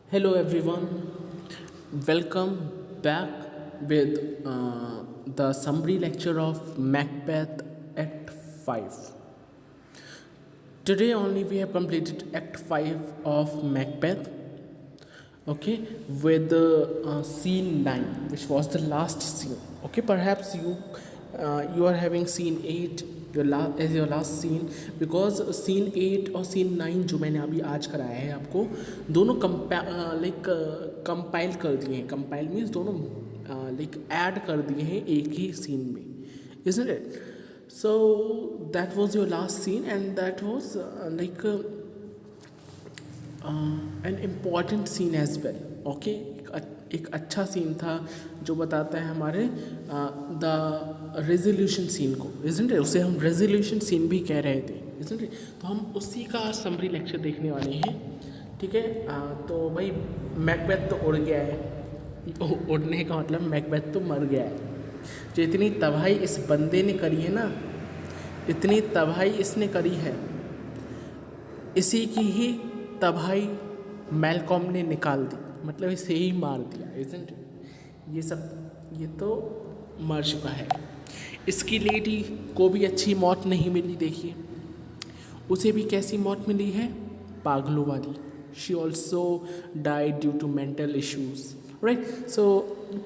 Hello everyone, welcome back with the summary lecture of Macbeth Act 5. Today only we have completed Act 5 of Macbeth, okay, with scene 9, which was the last scene. Okay, perhaps you are having scene 8 as your last scene, because scene 8 और scene 9 जो मैंने अभी आज कराया है आपको, दोनों compile कर दिए हैं. कंपाइल मीन्स दोनों ऐड कर दिए हैं एक ही सीन में, isn't it? So that was your last scene, and that was an important scene as well. Okay, एक अच्छा सीन था जो बताता है हमारे द रेजोल्यूशन सीन को, isn't it? उसे हम रेजोल्यूशन सीन भी कह रहे थे, isn't it? तो हम उसी का समरी लेक्चर देखने वाले हैं. ठीक है, तो भाई मैकबेथ तो उड़ गया है. उड़ने का मतलब मैकबेथ तो मर गया है. जो इतनी तबाही इस बंदे ने करी है ना, इतनी तबाही इसने करी है, इसी की ही तबाही मैलकॉम ने निकाल दी, मतलब इसे ही मार दिया, isn't it? ये तो मर चुका है. इसकी लेडी को भी अच्छी मौत नहीं मिली. देखिए उसे भी कैसी मौत मिली है, पागलों वाली. She also died due to mental issues, right. So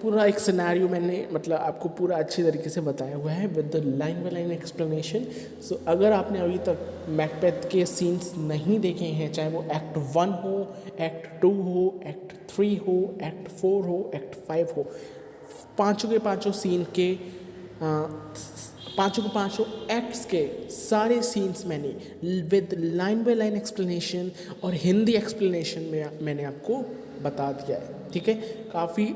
पूरा एक सिनेरियो मैंने मतलब आपको पूरा अच्छी तरीके से बताया हुआ है with the line by line explanation. So अगर आपने अभी तक मैकबेथ के सीन्स नहीं देखे हैं, चाहे वो एक्ट 1 हो, एक्ट 2 हो, एक्ट 3 हो, एक्ट 4 हो, एक्ट 5 हो, पाँचों के पाँचों सीन के पाँचों के पाँचों एक्ट्स के सारे सीन्स मैंने with line by line explanation और हिंदी एक्सप्लेनेशन में मैंने आपको बता दिया है. ठीक है, काफ़ी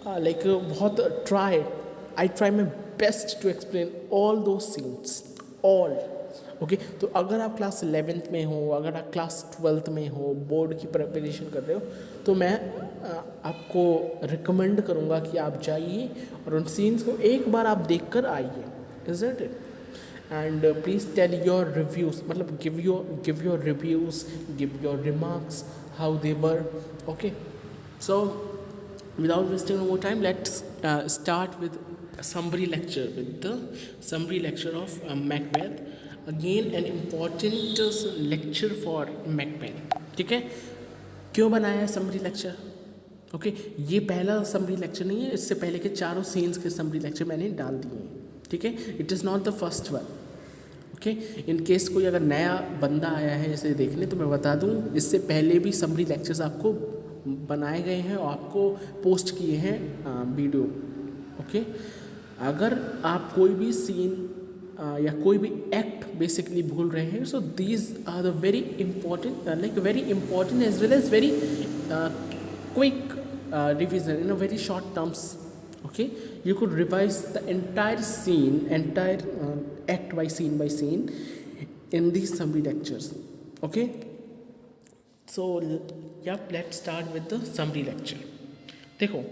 बहुत I try my best to explain all those scenes all. Okay, तो अगर आप क्लास 11th में हो, अगर आप क्लास 12th में हो, बोर्ड की प्रिपरेशन कर रहे हो, तो मैं आपको रिकमेंड करूँगा कि आप जाइए और उन सीन्स को एक बार आप देख कर आइए, isn't it? And please tell your reviews, मतलब give your reviews, give your remarks how they were. Okay, so without wasting more time, let's start with a summary lecture, with the summary lecture of Macbeth. Again an important lecture for Macbeth. ठीक है, क्यों बनाया है summary lecture? Okay, ये पहला summary lecture नहीं है, इससे पहले के चारों सीन्स के समरी लेक्चर मैंने डाल दिए हैं. ठीक है, it is not the first one. Okay, in case कोई अगर नया बंदा आया है इसे देखने, तो मैं बता दूं इससे पहले भी समरी लेक्चर्स आपको बनाए गए हैं और आपको पोस्ट किए हैं वीडियो. ओके, अगर आप कोई भी सीन या कोई भी एक्ट बेसिकली भूल रहे हैं, so these are the very important, very important as well as very quick revision in a very short terms. Okay, you could revise the entire scene, act by scene in these summary lectures. Okay, so let's start with the summary lecture. देखो,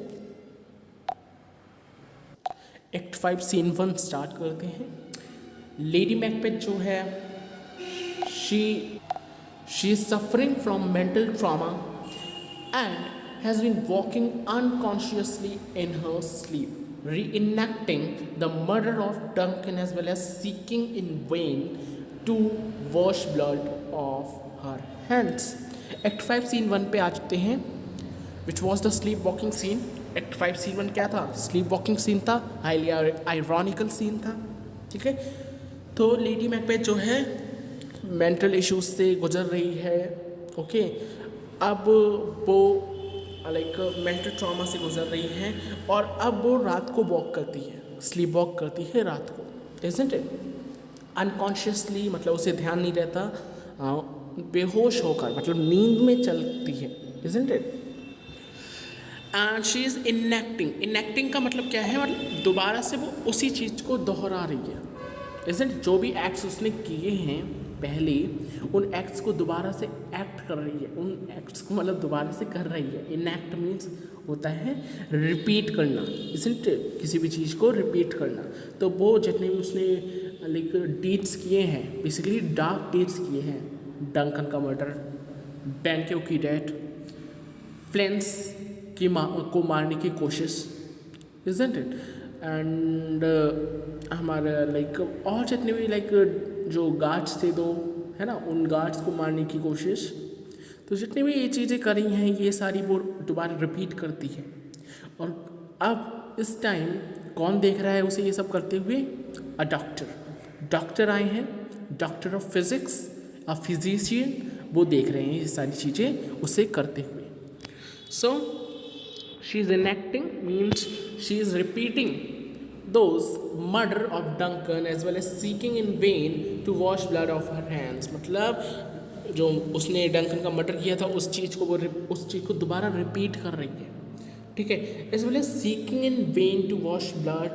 act 5 scene 1 start करते हैं. Lady Macbeth जो है, she is suffering from mental trauma and has been walking unconsciously in her sleep, reenacting the murder of Duncan as well as seeking in vain to wash blood off her hands. Act 5 scene 1 पे आ चुके हैं, which was the sleep walking scene. Act 5 scene 1 क्या था? sleep walking scene था, highly ironical scene था. ठीक है, तो लेडी मैकबेथ जो है मेंटल इश्यूज से गुजर रही है. ओके, अब वो मेंटल ट्रॉमा से गुजर रही है और अब वो रात को वॉक करती है, स्लीप वॉक करती है रात को, isn't it? अनकॉन्शियसली, मतलब उसे ध्यान नहीं रहता, बेहोश होकर, मतलब नींद में चलती है, isn't it? And she is enacting का मतलब क्या है, मतलब दोबारा से वो उसी चीज़ को दोहरा रही है, isn't it? जो भी एक्ट्स उसने किए हैं पहले, उन एक्ट्स को दोबारा से एक्ट कर रही है, उन एक्ट्स को मतलब दोबारा से कर रही है. इनएक्ट मीन्स होता है रिपीट करना, isn't it? किसी भी चीज़ को रिपीट करना. तो वो जितने भी उसने डीड्स किए हैं, बेसिकली डार्क डीड्स किए हैं, डंकन का मर्डर, बैंक्यू की डेथ, फ्लेंस को मारने की कोशिश, इजंट इट। एंड हमारा लाइक और जितने भी लाइक जो गार्ड्स थे दो, है ना, उन गार्ड्स को मारने की कोशिश। तो जितनी भी ये चीज़ें करी हैं ये सारी वो दोबारा रिपीट करती है। और अब इस टाइम कौन देख रहा है उसे ये सब करते हुए? अ डॉक्टर आए हैं, doctor of physics, a physician, वो देख रहे हैं ये सारी चीज़ें उसे करते हुए। So she is enacting means she is repeating those murder of Duncan as well as seeking in vain to wash blood off her hands। मतलब जो उसने डंकन का मर्डर किया था उस चीज़ को दोबारा रिपीट कर रही है, ठीक है। As well as seeking in vain to wash blood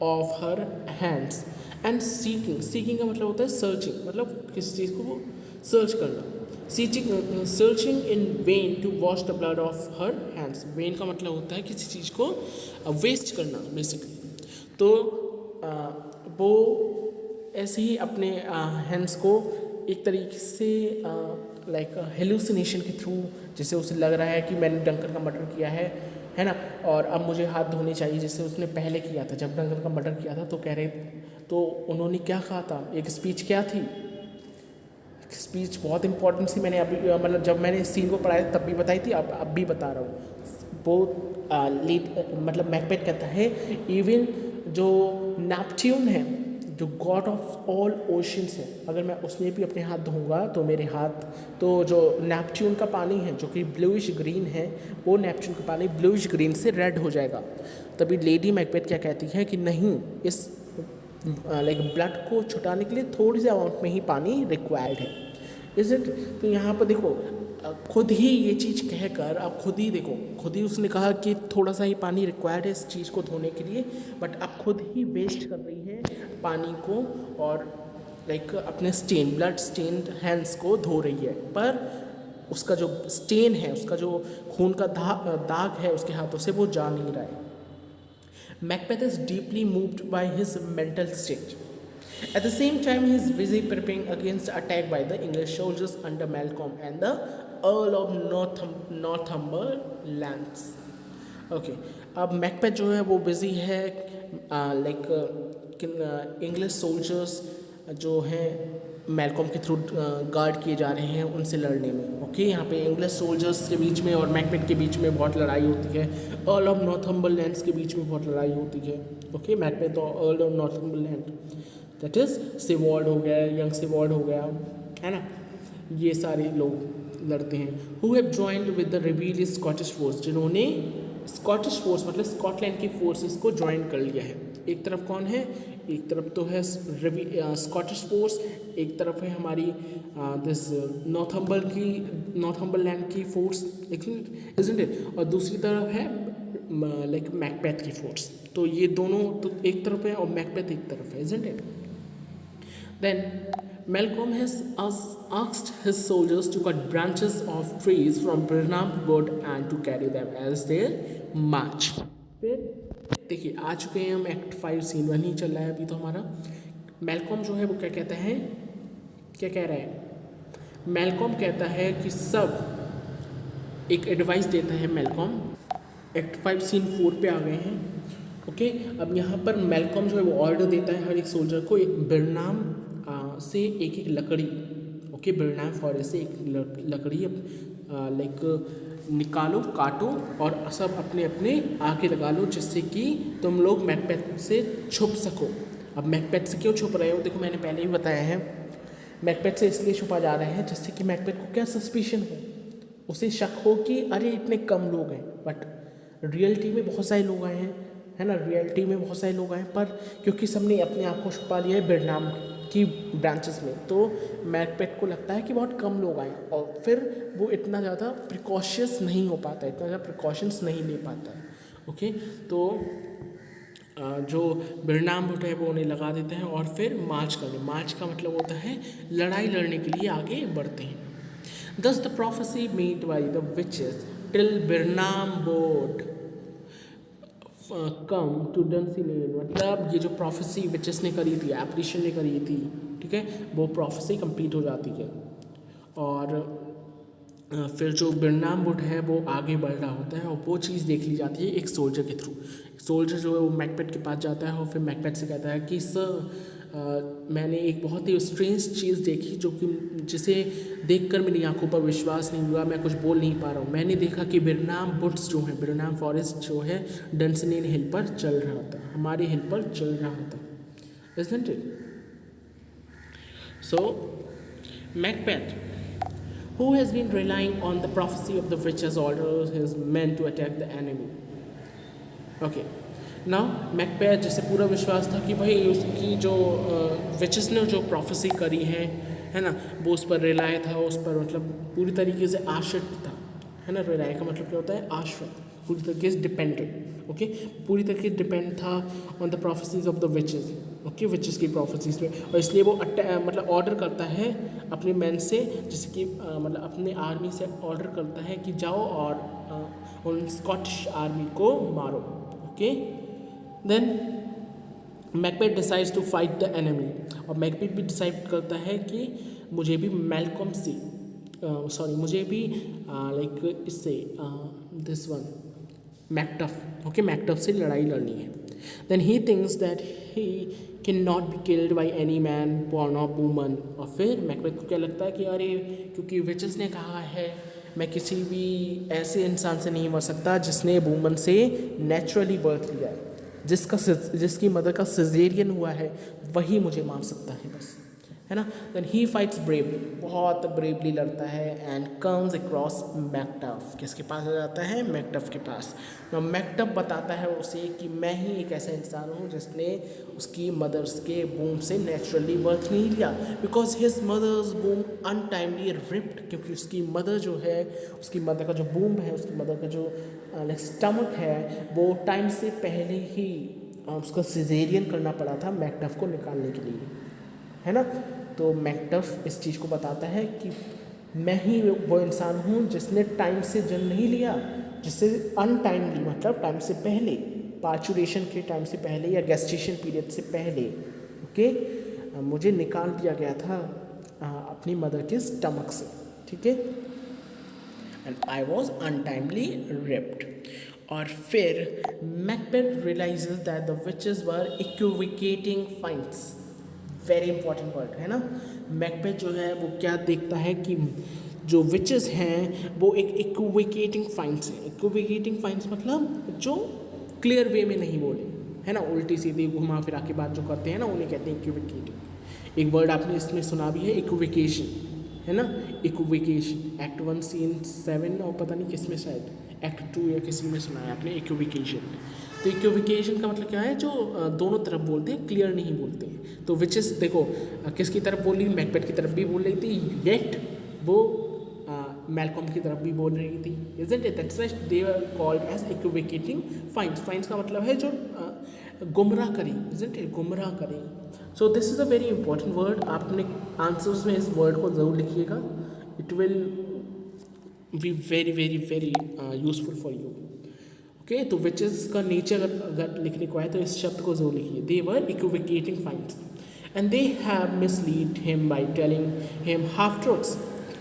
of her hands. And seeking का मतलब होता है सर्चिंग, मतलब किसी चीज़ को वो सर्च करना। Searching in vain to wash the blood of her hands. Vain का मतलब होता है किसी चीज़ को वेस्ट करना बेसिकली। तो वो ऐसे ही अपने हैंड्स को एक तरीके से लाइक हेलुसिनेशन के थ्रू, जैसे उसे लग रहा है कि मैंने डंकन का मर्डर किया है ना, और अब मुझे हाथ धोने चाहिए, जैसे उसने पहले किया था जब डंकन का मर्डर किया था। तो कह रहे, तो उन्होंने क्या कहा था, एक स्पीच क्या थी, स्पीच बहुत इंपॉर्टेंट थी, मैंने अभी मतलब जब मैंने इस सीन को पढ़ाया तब भी बताई थी, अब भी बता रहा हूँ। वो मतलब मैकबेथ कहता है इवन जो नेपच्यून है, जो गॉड ऑफ ऑल ओशंस है, अगर मैं उसमें भी अपने हाथ धोऊंगा तो मेरे हाथ, तो जो नेपच्यून का पानी है जो कि ब्लूइश ग्रीन है, वो नेपच्यून का पानी ब्लूइश ग्रीन से रेड हो जाएगा। तभी लेडी मैकबेथ क्या कहती है कि नहीं, इस लाइक ब्लड को छुटाने के लिए थोड़ी सी अमाउंट में ही पानी रिक्वायर्ड है, इज इट। तो यहाँ पर देखो खुद ही ये चीज़ कहकर आप खुद ही देखो, खुद ही उसने कहा कि थोड़ा सा ही पानी रिक्वायर्ड है इस चीज़ को धोने के लिए, बट अब खुद ही वेस्ट कर रही है पानी को और लाइक अपने ब्लड स्टेन्ड हैंड्स को धो रही है। पर उसका जो स्टेन है, उसका जो खून का दाग है उसके हाथों से वो जा नहीं रहा है। Macbeth is deeply moved by his mental state. At the same time, he is busy preparing against attack by the English soldiers under Malcolm and the Earl of Northumberland. Okay, अब मैकबेथ जो है वो busy है like English soldiers जो हैं Malcolm के through guard किए जा रहे हैं उनसे लड़ने में। ओके, यहाँ पे इंग्लिश सोल्जर्स के बीच में और मैकबेथ के बीच में बहुत लड़ाई होती है। अर्ल ऑफ नॉर्थम्बरलैंड के बीच में बहुत लड़ाई होती है। ओके, मैकबेथ और earl of Northumberland, that is सेवॉल्ड हो गया, यंग सेवॉल्ड हो गया, है ना, ये सारे लोग लड़ते हैं। Who have joined with the rebellious Scottish force, जिन्होंने स्कॉटिश फोर्स मतलब स्कॉटलैंड की फोर्सेस को ज्वाइन कर लिया है। एक तरफ कौन है, एक तरफ तो है स्कॉटिश फोर्स, एक तरफ है हमारी दिस नॉर्थम्बरलैंड की फोर्स, इजंट इट, और दूसरी तरफ है लाइक मैकबेथ की फोर्स। तो ये दोनों तो एक तरफ है और मैकबेथ एक तरफ है, isn't it. Then Malcolm has asked his soldiers to cut branches of trees from Birnam wood and to carry them as their march. फिर देखिए आ चुके हैं हम एक्ट 5 सीन 1 ही चल रहा है अभी तो हमारा। मैलकॉम जो है वो क्या कहता है, क्या कह रहा है, मैलकॉम कहता है कि सब एक एडवाइस देता है मैलकॉम। एक्ट 5 सीन 4 पे आ गए हैं। ओके, अब यहाँ पर मैलकॉम जो है वो ऑर्डर देता है हर एक सोल्जर को एक बिरनाम से एक लकड़ी, ओके, बिरनाम फॉरेस्ट से एक लकड़ी लाइक निकालो, काटो और सब अपने अपने आगे लगा लो, जिससे कि तुम लोग मैकबेथ से छुप सको। अब मैकबेथ से क्यों छुप रहे हो, देखो मैंने पहले ही बताया है, मैकबेथ से इसलिए छुपा जा रहा है जिससे कि मैकबेथ को क्या सस्पिशन हो, उसे शक हो कि अरे इतने कम लोग हैं, बट रियलिटी में बहुत सारे लोग आए हैं, है ना, रियलिटी में बहुत सारे लोग आए हैं, पर क्योंकि सबने अपने आप को छुपा लिया है बिरनाम की ब्रांचेस में, तो मैकबेथ को लगता है कि बहुत कम लोग आए और फिर वो इतना ज़्यादा प्रिकॉशियस नहीं हो पाता है, इतना ज़्यादा प्रिकॉशंस नहीं ले पाता है। ओके, तो जो बिरनाम वुड है वो उन्हें लगा देते हैं और फिर मार्च करते हैं। मार्च का मतलब होता है लड़ाई लड़ने के लिए आगे बढ़ते हैं। Thus the prophecy made by the witches till Birnam would come to Dunsinane, मतलब ये जो प्रोफेसी विचेस ने करी थी, एप्रीशन ने करी थी, ठीक है, वो प्रोफेसी कंप्लीट हो जाती है। और फिर जो बिरनाम वुड है वो आगे बढ़ रहा होता है और वो चीज़ देख ली जाती है एक सोल्जर के थ्रू। सोल्जर जो है वो मैकबेथ के पास जाता है और फिर मैकबेथ से कहता है कि सर मैंने एक बहुत ही स्ट्रेंज चीज़ देखी जो कि जिसे देखकर मेरी आंखों पर विश्वास नहीं हुआ, मैं कुछ बोल नहीं पा रहा हूँ। मैंने देखा कि बिरनाम वुड्स जो है, बिरनाम फॉरेस्ट जो है डंसनियन हिल पर चल रहा था, हमारे हिल पर चल रहा था। Isn't it? So Macbeth, who has been relying on the prophecy of the witches, orders his men to attack the enemy. Okay. Now Macbeth जिसे पूरा विश्वास था कि भाई उसकी जो विचेस ने जो प्रोफेसी करी है ना, वो उस पर रिलाय था, उस पर मतलब पूरी तरीके से आश्रित था, है ना। रिलाय का मतलब क्या होता है? आश्रित, पूरी तरीके से डिपेंडेंट। ओके, पूरी तरीके से डिपेंड था on the prophecies of the witches. Okay, witches की प्रोफेसीज पे, और इसलिए वो मतलब ऑर्डर करता है अपने मैन से, जैसे कि मतलब अपने आर्मी से ऑर्डर करता है कि जाओ और उन स्कॉटिश आर्मी को मारो। Okay, then Macbeth decides to fight the enemy, और मैकबेथ भी डिसाइड करता है कि मुझे भी मैलकॉम से मुझे भी लाइक इससे this one Macduff, okay, Macduff से लड़ाई लड़नी है। Then he thinks that he can not be killed by any man born of woman, और फिर मैकबेथ को क्या लगता है कि अरे क्योंकि विचेस ने कहा है मैं किसी भी ऐसे इंसान से नहीं मर सकता जिसने वूमन से नेचुरली बर्थ लिया है, जिसकी मदर का सिजेरियन हुआ है, वही मुझे मार सकता है बस, है ना। देन ही फाइट्स ब्रेवली, बहुत ब्रेवली लड़ता है, एंड कम्स अक्रॉस मैकटफ, किसके पास आ जाता है? मैकटफ के पास। ना मैकटफ बताता है उसे कि मैं ही एक ऐसा इंसान हूँ जिसने उसकी मदर्स के बूम से नेचुरली बर्थ नहीं लिया, बिकॉज हिज मदर्स बूम अनटाइमली रिप्ड, क्योंकि उसकी मदर जो है, उसकी मदर का जो बूम है, उसकी मदर का जो स्टमक है, वो टाइम से पहले ही उसका सिजेरियन करना पड़ा था मैकटफ को निकालने के लिए, है ना। तो मैकटफ इस चीज़ को बताता है कि मैं ही वो इंसान हूँ जिसने टाइम से जन्म नहीं लिया, जिससे अनटाइमली मतलब टाइम से पहले, पार्चुरेशन के टाइम से पहले या गेस्टेशन पीरियड से पहले, ओके, मुझे निकाल दिया गया था अपनी मदर के स्टमक से, ठीक है। And I was untimely ripped. और फिर Macbeth realises that the witches were equivocating fights, very important word है ना। मैकबेथ जो है वो क्या देखता है कि जो विचेस हैं वो एक इक्विकेटिंग फाइंड्स हैं। इक्विकेटिंग फाइंड्स मतलब जो क्लियर वे में नहीं बोले, है ना, उल्टी सीधी घुमा फिरा के बात जो करते हैं ना, उन्हें कहते हैं इक्विकेटिंग। एक वर्ड आपने इसमें सुना भी है, इक्विकेशन, है ना, इक्विकेशन। एक्ट 1 सीन 7 और पता नहीं किस में, शायद एक्ट 2 या किसी में सुना है आपने इक्विकेशन। तो इक्विकेशन का मतलब क्या है? जो दोनों तरफ बोलते हैं, क्लियर नहीं बोलते हैं। तो विचेस देखो किसकी तरफ बोल रही, मैकबेथ की तरफ भी बोल रही थी, येट वो मैलकॉम की तरफ भी बोल रही थी। Isn't it? That's why they are called as equivocating fiends. Fiends का मतलब है जो गुमराह करें, इजंट इट? गुमराह करें। So this is a very important word. आपने आंसर्स में इस वर्ड को ज़रूर लिखिएगा, it will be very very very useful for you. Okay, तो विचेस का नेचर अगर लिखने को आए तो इस शब्द को जरूर लिखिए। They were equivocating fiends and they have mislead him by telling him half truths,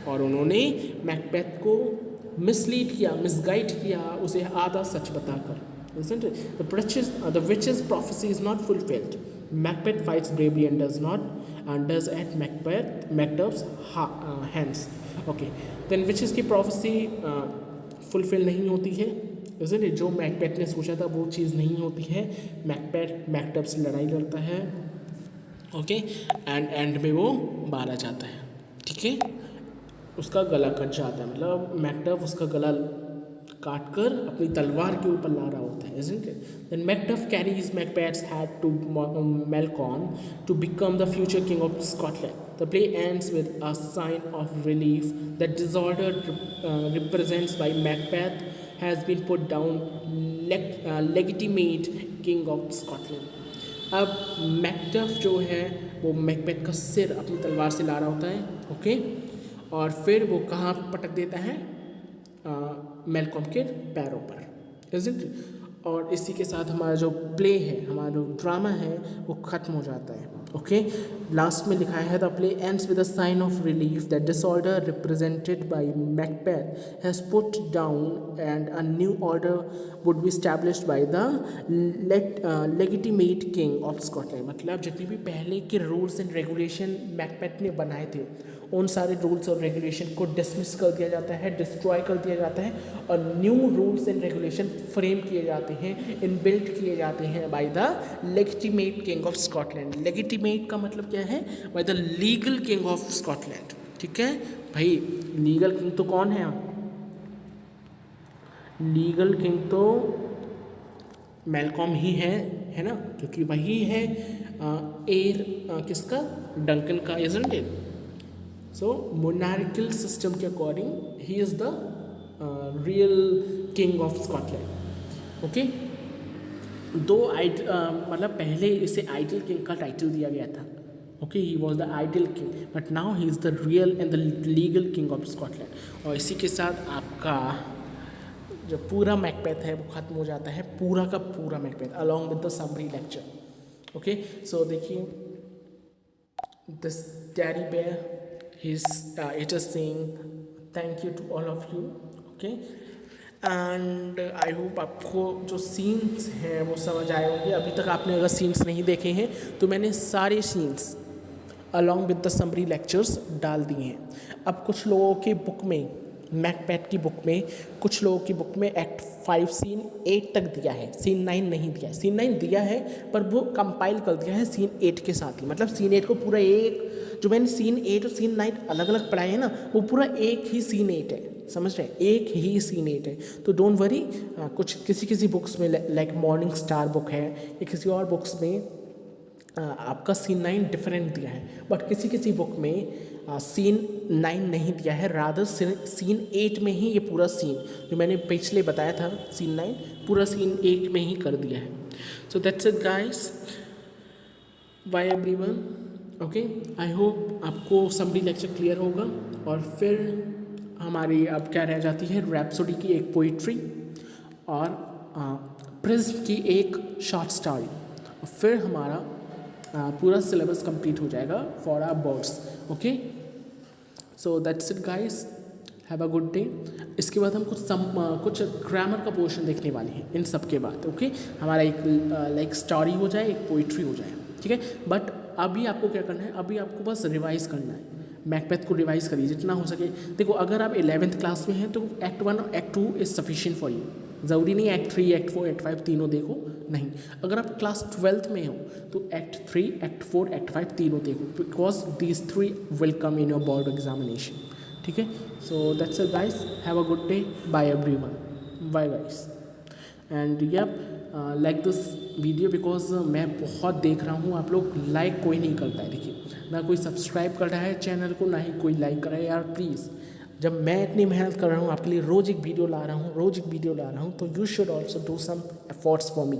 और उन्होंने मैकबेथ को मिसलीड किया, मिसगाइड किया, उसे आधा सच बताकर। Isn't it? The witch's prophecy is not fulfilled. Macbeth fights bravely and does at Macduff's hands. Okay, then witches की prophecy fulfill नहीं होती है, isn't it? जो मैकबेथ ने सोचा था वो चीज़ नहीं होती है। मैकबेथ मैकडफ से लड़ाई लड़ता है, ओके, एंड में वो मारा जाता है, ठीक है, उसका गला कट जाता है, मतलब मैकडफ उसका गला काट कर अपनी तलवार के ऊपर ला रहा होता है, isn't it? Then Macduff carries Macbeth's head to Malcolm to become the future king of Scotland. The play ends with a sign of relief. The disorder represented by Macbeth has been put down, legitimate king of Scotland. अब Macduff जो है वो Macbeth का सिर अपनी तलवार से ला रहा होता है, ओके, और फिर वो कहाँ पटक देता है? मैलकॉम के पैरों पर, isn't it? और इसी के साथ हमारा जो प्ले है, हमारा जो ड्रामा है वो ख़त्म हो जाता है, ओके, लास्ट में लिखा है the play ends with a sign of relief that disorder represented by Macbeth has put down and a new order would be established by the legitimate king of Scotland. मतलब जितने भी पहले के rules and regulation Macbeth ने बनाए थे उन सारे रूल्स और रेगुलेशन को डिसमिस कर दिया जाता है, डिस्ट्रॉय कर दिया जाता है और new rules and regulation frame किए जाते हैं, इनबिल्ट किए जाते हैं bye the legitimate king of Scotland. Legitimate का मतलब क्या है? By the legal king of Scotland. ठीक है भाई, लीगल किंग तो कौन है? लीगल किंग तो मैलकॉम ही है ना, क्योंकि वही है एयर किसका? डंकन का, isn't it? So monarchical system के according he is the real king of Scotland. Okay, दो मतलब पहले इसे आइडल किंग का टाइटल दिया गया था। Okay, he was the idle king but now he is the real and the legal king of Scotland. और इसी के साथ आपका जो पूरा मैकबेथ है वो ख़त्म हो जाता है, पूरा का पूरा Macbeth along with the summary lecture. Okay, so देखिए this teddy bear it is saying thank you to all of you. Okay, and I hope आपको जो सीन्स हैं वो समझ आए होंगे। अभी तक आपने अगर सीन्स नहीं देखे हैं तो मैंने सारे scenes along with the summary lectures डाल दिए हैं। अब कुछ लोगों की बुक में, मैकबेथ की बुक में, कुछ लोगों की बुक में एक्ट 5 सीन 8 तक दिया है, सीन 9 नहीं दिया है। सीन 9 दिया है पर वो कंपाइल कर दिया है सीन 8 के साथ ही। मतलब सीन 8 को पूरा एक, जो मैंने सीन 8 और सीन 9 अलग अलग पढ़ाए हैं ना, वो पूरा एक ही सीन 8 है, समझ रहे हैं? एक ही सीन 8 है। तो डोंट वरी, कुछ किसी बुक्स में लाइक मॉर्निंग स्टार बुक है या किसी और बुक्स में आपका सीन 9 डिफरेंट दिया है, बट किसी बुक में सीन 9 नहीं दिया है, रादर सीन 8 में ही ये पूरा सीन जो मैंने पिछले बताया था सीन 9 पूरा सीन 8 में ही कर दिया है। So that's it guys, bye everyone. Okay, I hope आपको समरी लेक्चर क्लियर होगा। और फिर हमारी अब क्या रह जाती है? रैप्सोडी की एक पोइट्री और प्रिज्म की एक शॉर्ट स्टोरी, और फिर हमारा पूरा सिलेबस कंप्लीट हो जाएगा for our boards. Okay, so that's it guys, have a good day. इसके बाद हम कुछ ग्रामर का पोर्शन देखने वाले हैं इन सब के बाद। ओके, हमारा एक लाइक स्टोरी हो जाए, एक पोइट्री हो जाए, ठीक है। बट अभी आपको क्या करना है? अभी आपको बस रिवाइज़ करना है, मैकबेथ को रिवाइज़ करिए जितना हो सके। देखो, अगर आप 11th क्लास में हैं तो एक्ट 1 और act 2 is sufficient for you. ज़रूरी नहीं एक्ट 3, एक्ट 4, एक्ट 5 तीनों देखो, नहीं। अगर आप क्लास 12th में हो तो एक्ट 3, एक्ट 4, एक्ट 5 तीनों देखो, because these 3 will come in your board examination. ठीक है, so that's it guys, have a good day, bye everyone, bye guys. And yup, like this video because मैं बहुत देख रहा हूँ आप लोग लाइक कोई नहीं करता है। देखिए, ना कोई सब्सक्राइब कर रहा है चैनल को, ना ही कोई लाइक कर रहा है। यार प्लीज़, जब मैं इतनी मेहनत कर रहा हूँ आपके लिए, रोज़ एक वीडियो ला रहा हूँ, तो you should also do some efforts for me.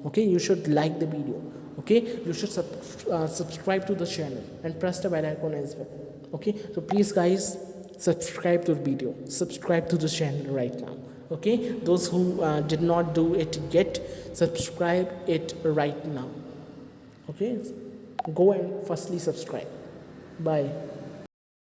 Okay, you should like the video, okay, you should subscribe to the channel and press the bell icon as well. Okay, so please guys, subscribe to the video, subscribe to the channel right now. Okay, those who did not do it yet, subscribe it right now. Okay, go and firstly subscribe. Bye.